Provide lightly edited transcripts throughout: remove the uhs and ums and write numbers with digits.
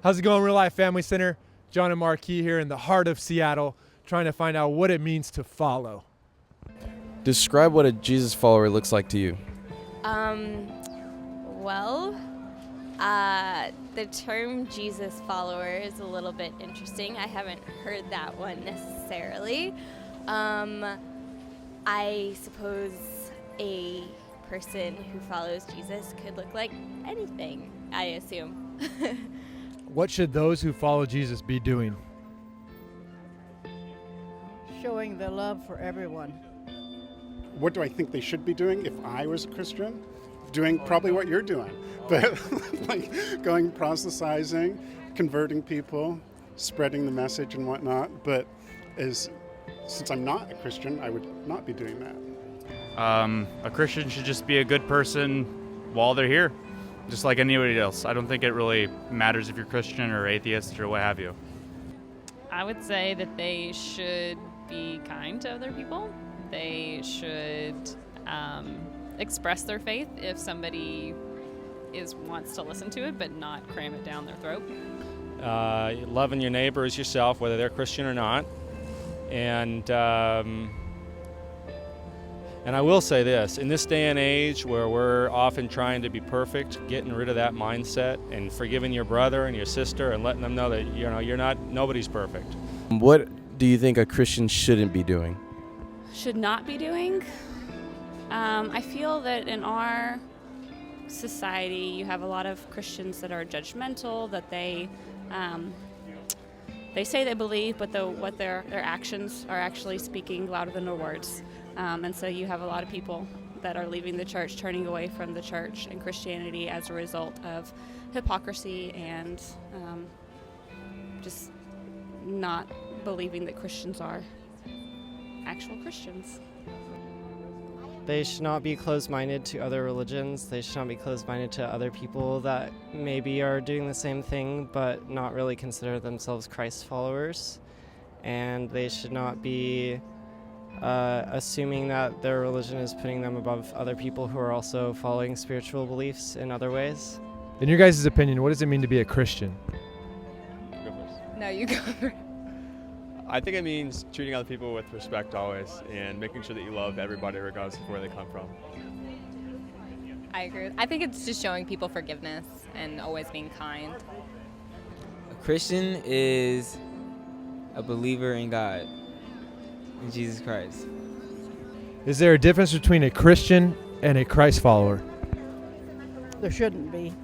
How's it going, Real Life Family Center? John and Marquis here in the heart of Seattle, trying to find out what it means to follow. Describe what a Jesus follower looks like to you. The term Jesus follower is a little bit interesting. I haven't heard that one necessarily. I suppose a person who follows Jesus could look like anything, I assume. What should those who follow Jesus be doing? Showing the love for everyone. What do I think they should be doing if I was a Christian? Doing probably what you're doing, but like going proselytizing, converting people, spreading the message and whatnot. But since I'm not a Christian, I would not be doing that. A Christian should just be a good person while they're here, just like anybody else. I don't think it really matters if you're Christian or atheist or what have you. I would say that they should be kind to other people. They should express their faith if somebody wants to listen to it, but not cram it down their throat. Loving your neighbor as yourself, whether they're Christian or not. And I will say this, in this day and age where we're often trying to be perfect, getting rid of that mindset and forgiving your brother and your sister and letting them know that nobody's perfect. What do you think a Christian shouldn't be doing? Should not be doing? I feel that in our society you have a lot of Christians that are judgmental, that they say they believe, but what their actions are actually speaking louder than their words. And so you have a lot of people that are leaving the church, turning away from the church and Christianity as a result of hypocrisy and just not believing that Christians are actual Christians. They should not be closed-minded to other religions. They should not be closed-minded to other people that maybe are doing the same thing but not really consider themselves Christ followers. And they should not be assuming that their religion is putting them above other people who are also following spiritual beliefs in other ways. In your guys' opinion, what does it mean to be a Christian? No, you go first. I think it means treating other people with respect always and making sure that you love everybody regardless of where they come from. I agree. I think it's just showing people forgiveness and always being kind. A Christian is a believer in God, in Jesus Christ. Is there a difference between a Christian and a Christ follower? There shouldn't be.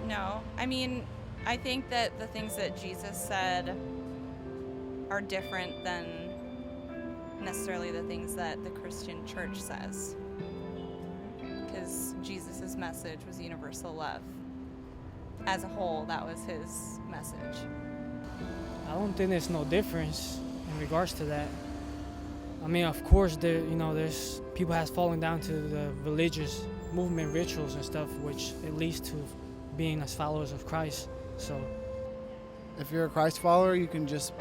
No. I mean, I think that the things that Jesus said are different than necessarily the things that the Christian church says. Because Jesus' message was universal love. As a whole, that was his message. I don't think there's no difference in regards to that. I mean, of course, there's people has fallen down to the religious movement, rituals and stuff, which it leads to being as followers of Christ. So, if you're a Christ follower, you can just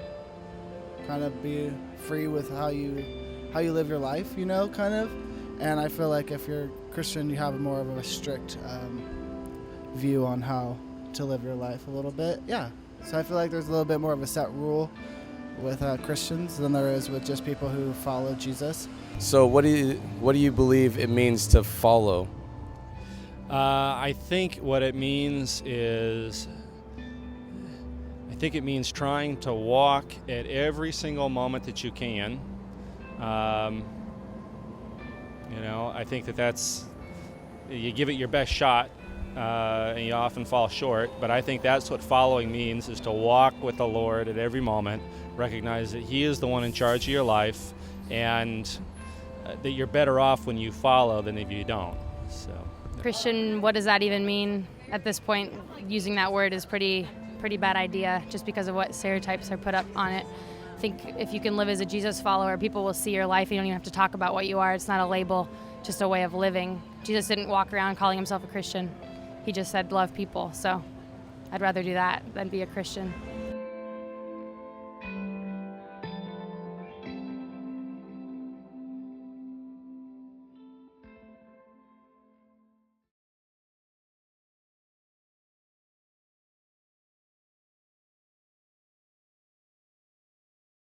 kind of be free with how you live your life, kind of. And I feel like if you're Christian, you have more of a strict view on how to live your life a little bit. Yeah. So I feel like there's a little bit more of a set rule with Christians than there is with just people who follow Jesus. So what do you believe it means to follow? I think what it means trying to walk at every single moment that you can. I think that's you give it your best shot, and you often fall short. But I think that's what following means, is to walk with the Lord at every moment, recognize that He is the one in charge of your life, and that you're better off when you follow than if you don't. So. Christian, what does that even mean? At this point, using that word is pretty bad idea, just because of what stereotypes are put up on it. I think if you can live as a Jesus follower, people will see your life. You don't even have to talk about what you are. It's not a label, just a way of living. Jesus didn't walk around calling himself a Christian. He just said love people. So I'd rather do that than be a Christian.